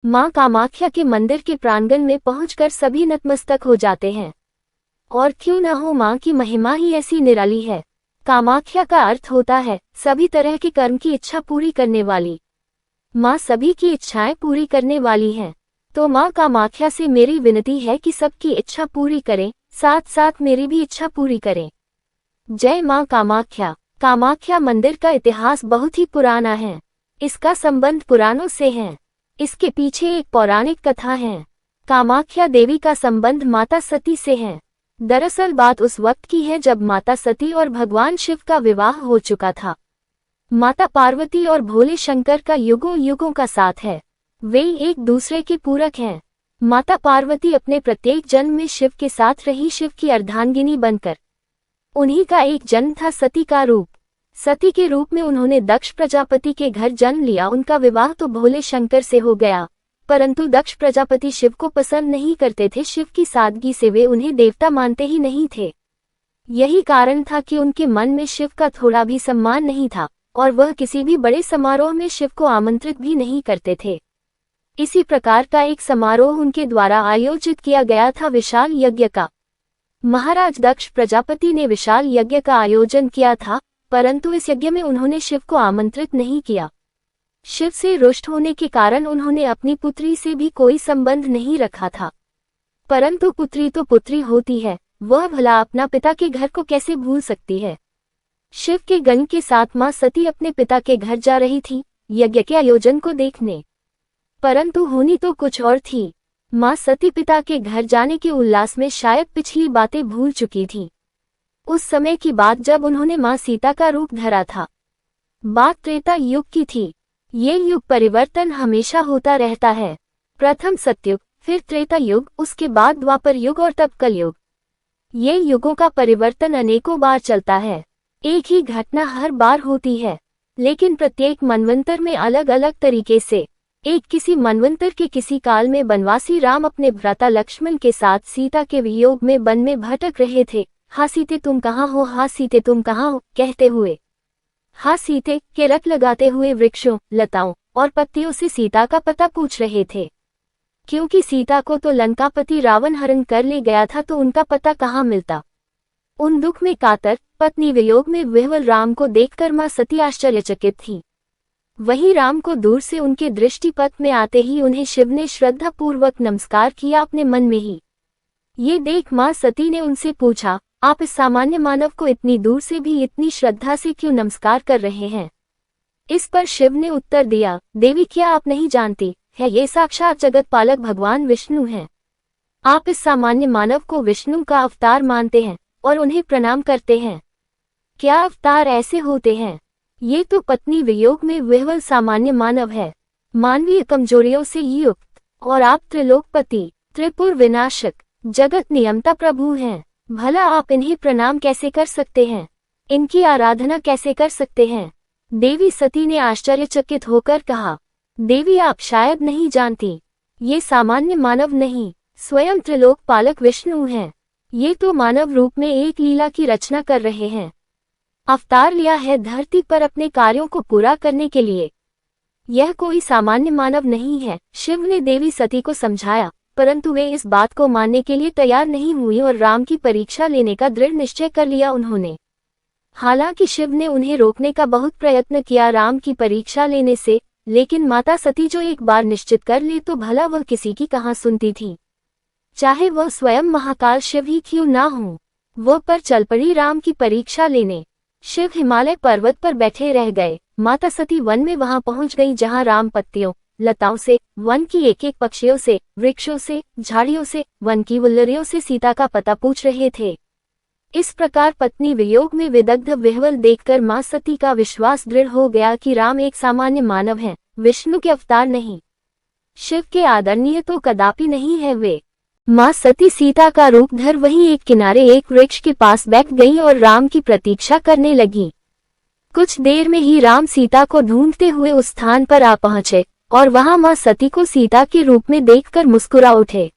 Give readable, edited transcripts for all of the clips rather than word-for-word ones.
मां कामाख्या के मंदिर के प्रांगण में पहुंचकर सभी नतमस्तक हो जाते हैं। और क्यों न हो, मां की महिमा ही ऐसी निराली है। कामाख्या का अर्थ होता है सभी तरह के कर्म की इच्छा पूरी करने वाली। मां सभी की इच्छाएं पूरी करने वाली हैं। तो मां कामाख्या से मेरी विनती है कि सबकी इच्छा पूरी करें, साथ साथ मेरी भी इच्छा पूरी करें। जय मां कामाख्या। कामाख्या मंदिर का इतिहास बहुत ही पुराना है। इसका संबंध पुराणों से है। इसके पीछे एक पौराणिक कथा है। कामाख्या देवी का संबंध माता सती से है। दरअसल बात उस वक्त की है जब माता सती और भगवान शिव का विवाह हो चुका था। माता पार्वती और भोले शंकर का युगों युगों का साथ है। वे एक दूसरे के पूरक हैं। माता पार्वती अपने प्रत्येक जन्म में शिव के साथ रही, शिव की अर्धांगिनी बनकर। उन्हीं का एक जन्म था सती का रूप। सती के रूप में उन्होंने दक्ष प्रजापति के घर जन्म लिया। उनका विवाह तो भोले शंकर से हो गया, परंतु दक्ष प्रजापति शिव को पसंद नहीं करते थे। शिव की सादगी से वे उन्हें देवता मानते ही नहीं थे। यही कारण था कि उनके मन में शिव का थोड़ा भी सम्मान नहीं था और वह किसी भी बड़े समारोह में शिव को आमंत्रित भी नहीं करते थे। इसी प्रकार का एक समारोह उनके द्वारा आयोजित किया गया था, विशाल यज्ञ का। महाराज दक्ष प्रजापति ने विशाल यज्ञ का आयोजन किया था, परंतु इस यज्ञ में उन्होंने शिव को आमंत्रित नहीं किया। शिव से रुष्ट होने के कारण उन्होंने अपनी पुत्री से भी कोई संबंध नहीं रखा था। परंतु पुत्री तो पुत्री होती है, वह भला अपना पिता के घर को कैसे भूल सकती है। शिव के गण के साथ मां सती अपने पिता के घर जा रही थी यज्ञ के आयोजन को देखने, परंतु होनी तो कुछ और थी। मां सती पिता के घर जाने के उल्लास में शायद पिछली बातें भूल चुकी थी। उस समय की बात जब उन्होंने मां सीता का रूप धरा था। बात त्रेता युग की थी। ये युग परिवर्तन हमेशा होता रहता है। प्रथम सतयुग, फिर त्रेता युग, उसके बाद द्वापर युग और तब कलयुग। ये युगों का परिवर्तन अनेकों बार चलता है। एक ही घटना हर बार होती है, लेकिन प्रत्येक मनवंतर में अलग अलग तरीके से। एक किसी मनवंतर के किसी काल में बनवासी राम अपने भ्राता लक्ष्मण के साथ सीता के वियोग में वन में भटक रहे थे। हा सीते तुम कहाँ हो, हा सीते तुम कहाँ हो कहते हुए, हा सीते के रट लगाते हुए वृक्षों, लताओं और पत्तियों से सीता का पता पूछ रहे थे। क्योंकि सीता को तो लंकापति रावण हरण कर ले गया था, तो उनका पता कहाँ मिलता। उन दुख में कातर पत्नी वियोग में विह्वल राम को देखकर मां सती आश्चर्यचकित थी। वहीं राम को दूर से उनके दृष्टिपथ में आते ही उन्हें शिव ने श्रद्धा पूर्वक नमस्कार किया अपने मन में ही। ये देख मां सती ने उनसे पूछा, आप इस सामान्य मानव को इतनी दूर से भी इतनी श्रद्धा से क्यों नमस्कार कर रहे हैं। इस पर शिव ने उत्तर दिया, देवी क्या आप नहीं जानती है, ये साक्षात जगत पालक भगवान विष्णु हैं। आप इस सामान्य मानव को विष्णु का अवतार मानते हैं और उन्हें प्रणाम करते हैं। क्या अवतार ऐसे होते हैं? ये तो पत्नी वियोग में विह्वल सामान्य मानव है, मानवीय कमजोरियों से युक्त, और आप त्रिलोकपति, त्रिपुर विनाशक, जगत नियंता प्रभु हैं। भला आप इन्हें प्रणाम कैसे कर सकते हैं, इनकी आराधना कैसे कर सकते हैं। देवी सती ने आश्चर्यचकित होकर कहा, देवी आप शायद नहीं जानती, ये सामान्य मानव नहीं, स्वयं त्रिलोक पालक विष्णु हैं। ये तो मानव रूप में एक लीला की रचना कर रहे हैं। अवतार लिया है धरती पर अपने कार्यों को पूरा करने के लिए। यह कोई सामान्य मानव नहीं है। शिव ने देवी सती को समझाया, परंतु वे इस बात को मानने के लिए तैयार नहीं हुई और राम की परीक्षा लेने का दृढ़ निश्चय कर लिया उन्होंने। हालांकि शिव ने उन्हें रोकने का बहुत प्रयत्न किया राम की परीक्षा लेने से, लेकिन माता सती जो एक बार निश्चित कर ले तो भला वह किसी की कहाँ सुनती थी। चाहे वह स्वयं महाकाल शिव ही क्यों ना हो, वह पर चल पड़ी राम की परीक्षा लेने। शिव हिमालय पर्वत पर बैठे रह गए। माता सती वन में वहां पहुंच गई जहां राम पत्तियों, लताओं से, वन की एक एक पक्षियों से, वृक्षों से, झाड़ियों से, वन की वुल्लरियों से सीता का पता पूछ रहे थे। इस प्रकार पत्नी वियोग में विदग्ध विह्वल देखकर मां सती का विश्वास दृढ़ हो गया कि राम एक सामान्य मानव हैं, विष्णु के अवतार नहीं, शिव के आदरणीय तो कदापि नहीं है वे। मां सती सीता का रूप धर वहीं एक किनारे एक वृक्ष के पास बैठ गई और राम की प्रतीक्षा करने लगी। कुछ देर में ही राम सीता को ढूंढते हुए उस स्थान पर आ पहुंचे और वहां मां सती को सीता के रूप में देखकर मुस्कुरा उठे।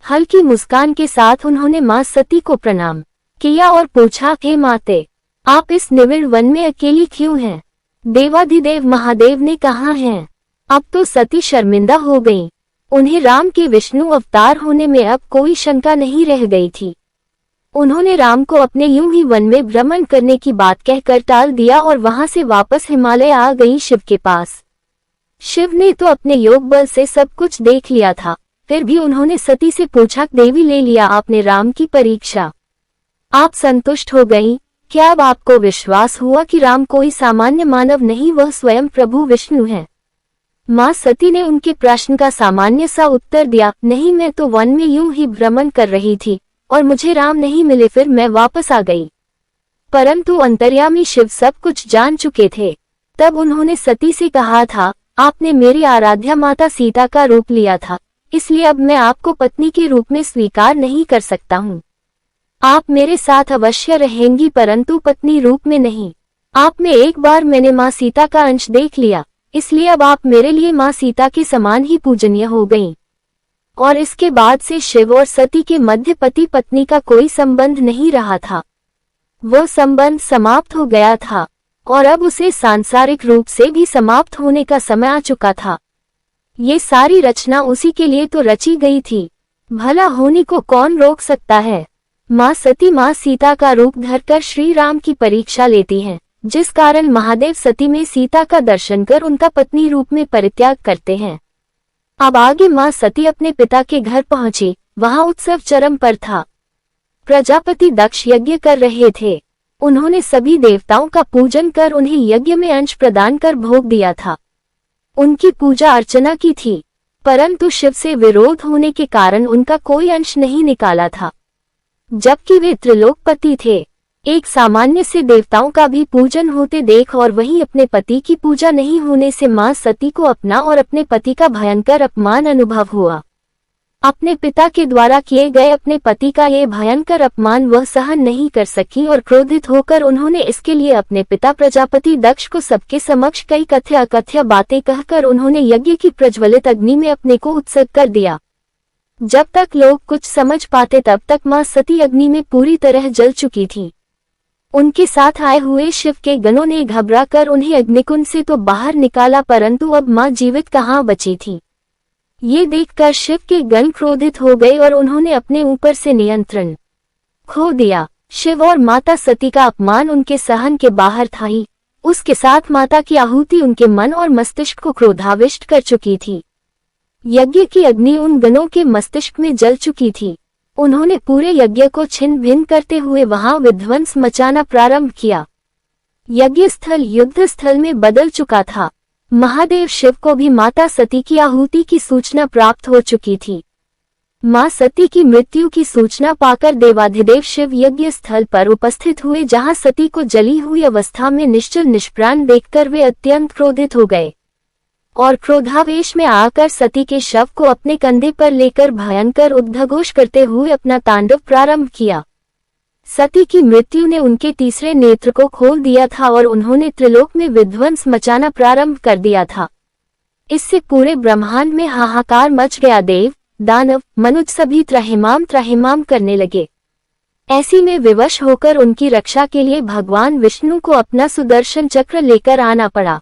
हल्की मुस्कान के साथ उन्होंने मां सती को प्रणाम किया और पूछा, हे माते, आप इस निविड़ वन में अकेली क्यों हैं? देवाधिदेव महादेव ने कहाँ हैं? अब तो सती शर्मिंदा हो गईं। उन्हें राम के विष्णु अवतार होने में अब कोई शंका नहीं रह गई थी। उन्होंने राम को अपने यूं ही वन में भ्रमण करने की बात कहकर टाल दिया और वहां से वापस हिमालय आ गई शिव के पास। शिव ने तो अपने योग बल से सब कुछ देख लिया था, फिर भी उन्होंने सती से पूछा, देवी ले लिया आपने राम की परीक्षा, आप संतुष्ट हो गईं? क्या अब आपको विश्वास हुआ कि राम कोई सामान्य मानव नहीं, वह स्वयं प्रभु विष्णु है? मां सती ने उनके प्रश्न का सामान्य सा उत्तर दिया, नहीं, मैं तो वन में यूं ही भ्रमण कर रही थी और मुझे राम नहीं मिले, फिर मैं वापस आ गई। परंतु अंतर्यामी शिव सब कुछ जान चुके थे। तब उन्होंने सती से कहा था, आपने मेरी आराध्या माता सीता का रूप लिया था, इसलिए अब मैं आपको पत्नी के रूप में स्वीकार नहीं कर सकता हूँ। आप मेरे साथ अवश्य रहेंगी, परंतु पत्नी रूप में नहीं। आप में एक बार मैंने माँ सीता का अंश देख लिया, इसलिए अब आप मेरे लिए माँ सीता के समान ही पूजनीय हो गईं। और इसके बाद से शिव और सती के मध्य पति पत्नी का कोई संबंध नहीं रहा था। वह संबंध समाप्त हो गया था और अब उसे सांसारिक रूप से भी समाप्त होने का समय आ चुका था। ये सारी रचना उसी के लिए तो रची गई थी, भला होने को कौन रोक सकता है। माँ सती माँ सीता का रूप धरकर श्री राम की परीक्षा लेती हैं, जिस कारण महादेव सती में सीता का दर्शन कर उनका पत्नी रूप में परित्याग करते हैं। अब आगे माँ सती अपने पिता के घर पहुंची। वहां उत्सव चरम पर था। प्रजापति दक्ष यज्ञ कर रहे थे। उन्होंने सभी देवताओं का पूजन कर उन्हें यज्ञ में अंश प्रदान कर भोग दिया था। उनकी पूजा अर्चना की थी, परंतु शिव से विरोध होने के कारण उनका कोई अंश नहीं निकाला था, जबकि वे त्रिलोकपति थे। एक सामान्य से देवताओं का भी पूजन होते देख और वहीं अपने पति की पूजा नहीं होने से मां सती को अपना और अपने पति का भयंकर अपमान अनुभव हुआ। अपने पिता के द्वारा किए गए अपने पति का ये भयंकर अपमान वह सहन नहीं कर सकी और क्रोधित होकर उन्होंने इसके लिए अपने पिता प्रजापति दक्ष को सबके समक्ष कई कथ्य अकथ्य बातें कहकर उन्होंने यज्ञ की प्रज्वलित अग्नि में अपने को उत्सुक कर दिया। जब तक लोग कुछ समझ पाते तब तक मां सती अग्नि में पूरी तरह जल चुकी थी। उनके साथ आए हुए शिव के गणों ने घबराकर उन्हें अग्निकुंड से तो बाहर निकाला, परंतु अब मां जीवित कहाँ बची थी। ये देखकर शिव के गण क्रोधित हो गए और उन्होंने अपने ऊपर से नियंत्रण खो दिया। शिव और माता सती का अपमान उनके सहन के बाहर था ही, उसके साथ माता की आहुति उनके मन और मस्तिष्क को क्रोधाविष्ट कर चुकी थी। यज्ञ की अग्नि उन गणों के मस्तिष्क में जल चुकी थी। उन्होंने पूरे यज्ञ को छिन्न भिन्न करते हुए वहां विध्वंस मचाना प्रारंभ किया। यज्ञ स्थल युद्ध स्थल में बदल चुका था। महादेव शिव को भी माता सती की आहुति की सूचना प्राप्त हो चुकी थी। मां सती की मृत्यु की सूचना पाकर देवाधिदेव शिव यज्ञ स्थल पर उपस्थित हुए, जहां सती को जली हुई अवस्था में निश्चल निष्प्राण देखकर वे अत्यंत क्रोधित हो गए और क्रोधावेश में आकर सती के शव को अपने कंधे पर लेकर भयंकर उद्घोष करते हुए अपना तांडव प्रारंभ किया। सती की मृत्यु ने उनके तीसरे नेत्र को खोल दिया था और उन्होंने त्रिलोक में विध्वंस मचाना प्रारंभ कर दिया था। इससे पूरे ब्रह्मांड में हाहाकार मच गया। देव दानव मनुष्य सभी त्रहिमाम करने लगे। ऐसी में विवश होकर उनकी रक्षा के लिए भगवान विष्णु को अपना सुदर्शन चक्र लेकर आना पड़ा।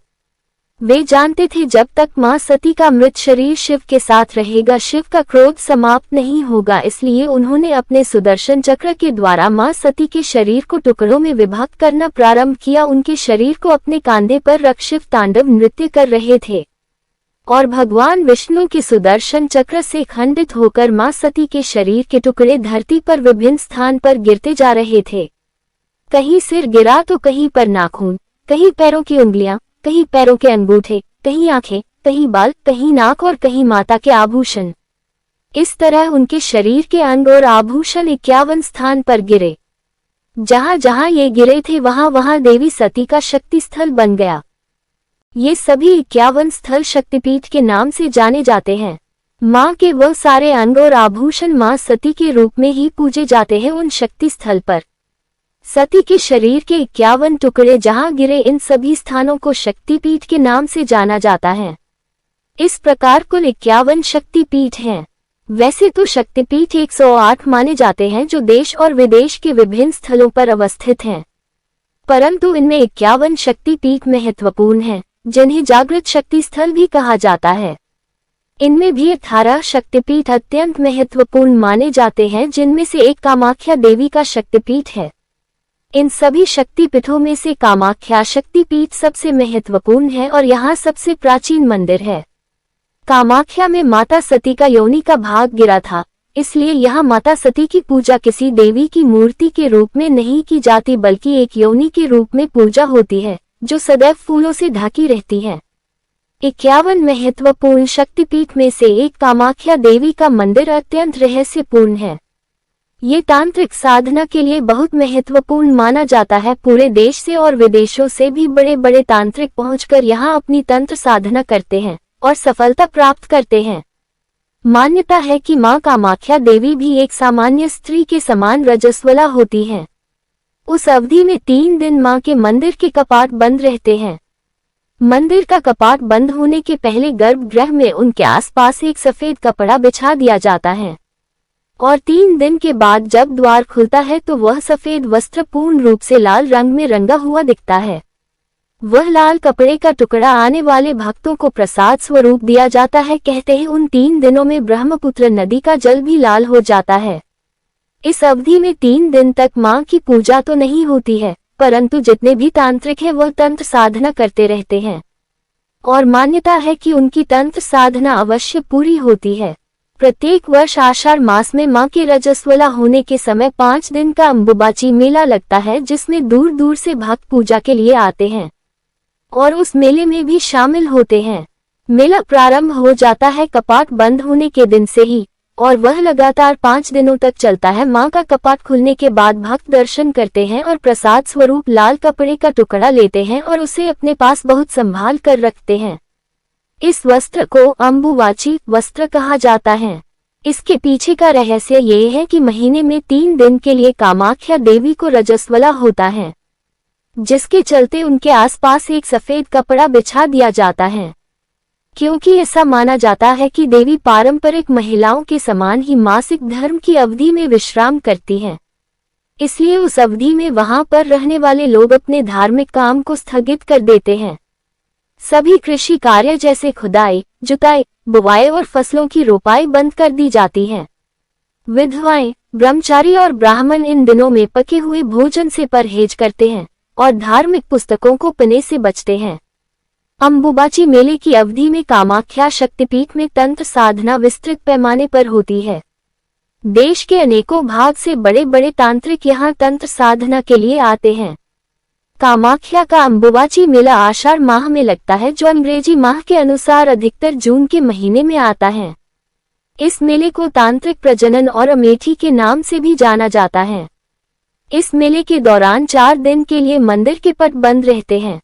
वे जानते थे जब तक मां सती का मृत शरीर शिव के साथ रहेगा शिव का क्रोध समाप्त नहीं होगा, इसलिए उन्होंने अपने सुदर्शन चक्र के द्वारा मां सती के शरीर को टुकड़ों में विभक्त करना प्रारंभ किया। उनके शरीर को अपने कांधे पर रख शिव तांडव नृत्य कर रहे थे और भगवान विष्णु के सुदर्शन चक्र से खंडित होकर मां सती के शरीर के टुकड़े धरती पर विभिन्न स्थान पर गिरते जा रहे थे। कहीं सिर गिरा तो कहीं पर नाखून, कहीं पैरों की उंगलियां, कहीं पैरों के अंगूठे, कहीं आंखें, कहीं बाल, कहीं नाक और कहीं माता के आभूषण। इस तरह उनके शरीर के अंग और आभूषण 51 स्थान पर गिरे। जहां जहां ये गिरे थे वहां वहां देवी सती का शक्ति स्थल बन गया। ये सभी 51 स्थल शक्तिपीठ के नाम से जाने जाते हैं। मां के वह सारे अंग और आभूषण मां सती के रूप में ही पूजे जाते हैं उन शक्ति स्थल पर। सती के शरीर के 51 टुकड़े जहां गिरे, इन सभी स्थानों को शक्तिपीठ के नाम से जाना जाता है। इस प्रकार कुल 51 शक्तिपीठ हैं। वैसे तो शक्तिपीठ 108 माने जाते हैं जो देश और विदेश के विभिन्न स्थलों पर अवस्थित हैं, परंतु इनमें 51 शक्तिपीठ महत्वपूर्ण हैं, जिन्हें जागृत शक्ति स्थल भी कहा जाता है। इनमें भी 18 शक्तिपीठ अत्यंत महत्वपूर्ण माने जाते हैं, जिनमें से एक कामाख्या देवी का शक्तिपीठ है। इन सभी शक्तिपीठों में से कामाख्या शक्तिपीठ सबसे महत्वपूर्ण है और यहाँ सबसे प्राचीन मंदिर है। कामाख्या में माता सती का योनि का भाग गिरा था, इसलिए यहाँ माता सती की पूजा किसी देवी की मूर्ति के रूप में नहीं की जाती, बल्कि एक योनि के रूप में पूजा होती है, जो सदैव फूलों से ढकी रहती है। 51 महत्वपूर्ण शक्तिपीठ में से एक कामाख्या देवी का मंदिर अत्यंत रहस्यपूर्ण है। ये तांत्रिक साधना के लिए बहुत महत्वपूर्ण माना जाता है। पूरे देश से और विदेशों से भी बड़े बड़े तांत्रिक पहुंचकर यहाँ अपनी तंत्र साधना करते हैं और सफलता प्राप्त करते हैं। मान्यता है कि मां कामाख्या देवी भी एक सामान्य स्त्री के समान रजस्वला होती हैं। उस अवधि में 3 दिन मां के मंदिर के कपाट बंद रहते हैं। मंदिर का कपाट बंद होने के पहले गर्भगृह में उनके आसपास एक सफेद कपड़ा बिछा दिया जाता है और 3 दिन के बाद जब द्वार खुलता है तो वह सफेद वस्त्र पूर्ण रूप से लाल रंग में रंगा हुआ दिखता है। वह लाल कपड़े का टुकड़ा आने वाले भक्तों को प्रसाद स्वरूप दिया जाता है। कहते हैं उन 3 दिनों में ब्रह्मपुत्र नदी का जल भी लाल हो जाता है। इस अवधि में 3 दिन तक मां की पूजा तो नहीं होती है, परंतु जितने भी तांत्रिक हैं वह तंत्र साधना करते रहते हैं और मान्यता है कि उनकी तंत्र साधना अवश्य पूरी होती है। प्रत्येक वर्ष आषाढ़ मास में मां के रजस्वला होने के समय 5 दिन का अंबुबाची मेला लगता है, जिसमें दूर दूर से भक्त पूजा के लिए आते हैं और उस मेले में भी शामिल होते हैं। मेला प्रारंभ हो जाता है कपाट बंद होने के दिन से ही और वह लगातार 5 दिनों तक चलता है। मां का कपाट खुलने के बाद भक्त दर्शन करते हैं और प्रसाद स्वरूप लाल कपड़े का टुकड़ा लेते हैं और उसे अपने पास बहुत संभाल कर रखते हैं। इस वस्त्र को अंबुवाची वस्त्र कहा जाता है। इसके पीछे का रहस्य ये है कि महीने में 3 दिन के लिए कामाख्या देवी को रजस्वला होता है, जिसके चलते उनके आसपास एक सफेद कपड़ा बिछा दिया जाता है, क्योंकि ऐसा माना जाता है कि देवी पारंपरिक महिलाओं के समान ही मासिक धर्म की अवधि में विश्राम करती हैं। इसलिए उस अवधि में वहां पर रहने वाले लोग अपने धार्मिक काम को स्थगित कर देते हैं। सभी कृषि कार्य जैसे खुदाई, जुताई, बुवाई और फसलों की रोपाई बंद कर दी जाती है। विधवाएं, ब्रह्मचारी और ब्राह्मण इन दिनों में पके हुए भोजन से परहेज करते हैं और धार्मिक पुस्तकों को पढ़ने से बचते हैं। अंबुबाची मेले की अवधि में कामाख्या शक्तिपीठ में तंत्र साधना विस्तृत पैमाने पर होती है। देश के अनेकों भाग से बड़े बड़े तांत्रिक यहाँ तंत्र साधना के लिए आते हैं। कामाख्या का अंबुबाची मेला आषाढ़ माह में लगता है, जो अंग्रेजी माह के अनुसार अधिकतर जून के महीने में आता है। इस मेले को तांत्रिक प्रजनन और अमेठी के नाम से भी जाना जाता है। इस मेले के दौरान 4 दिन के लिए मंदिर के पट बंद रहते हैं।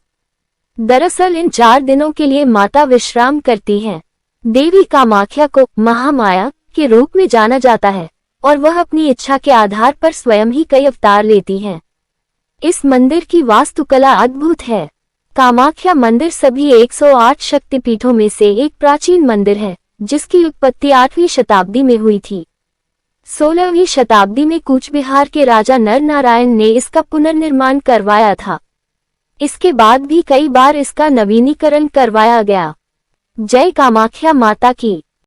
दरअसल इन 4 दिनों के लिए माता विश्राम करती हैं। देवी कामाख्या को महामाया के रूप में जाना जाता है और वह अपनी इच्छा के आधार पर स्वयं ही कई अवतार लेती हैं। इस मंदिर की वास्तुकला अद्भुत है। कामाख्या मंदिर सभी 108 शक्तिपीठों में से एक प्राचीन मंदिर है, जिसकी उत्पत्ति 8वीं शताब्दी में हुई थी। 16वीं शताब्दी में कूच बिहार के राजा नर नारायण ने इसका पुनर्निर्माण करवाया था। इसके बाद भी कई बार इसका नवीनीकरण करवाया गया। जय कामाख्या माता की।